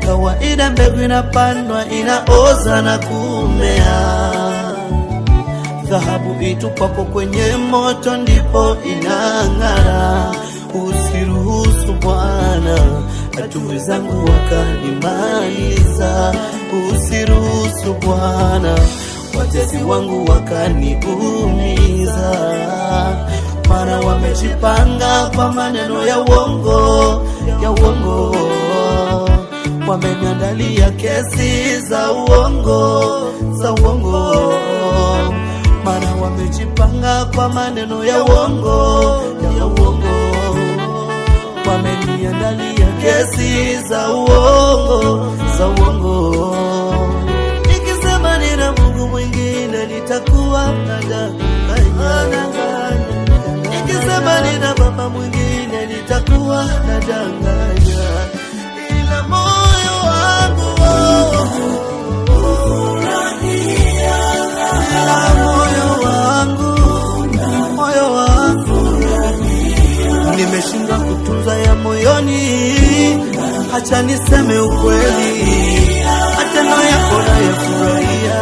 Kawaida mbegu inapandwa, inaoza na kumea. Dhahabu itupako kwenye moto ndipo inang'ara. Usiruhusu Bwana adui zangu wakanimaliza. Usiruhusu Bwana watesi wangu wakaniumiza. Maana wamejipanga kwa maneno ya uongo, ya uongo. Wameniandalia kesi za uongo, za uongo. Maana wamejipanga kwa maneno ya uongo, ya uongo. Wameniandalia kesi za uongo, za uongo. Nikisema nina Mungu mwingine nitakuwa nadanganya. Nikisema nina baba mwingine nitakuwa nadanganya. Ila moyo wangu, ila moyo wangu nimeshindwa kutunza ya moyoni. Acha niseme ukweli, matendo yako nayafurahia.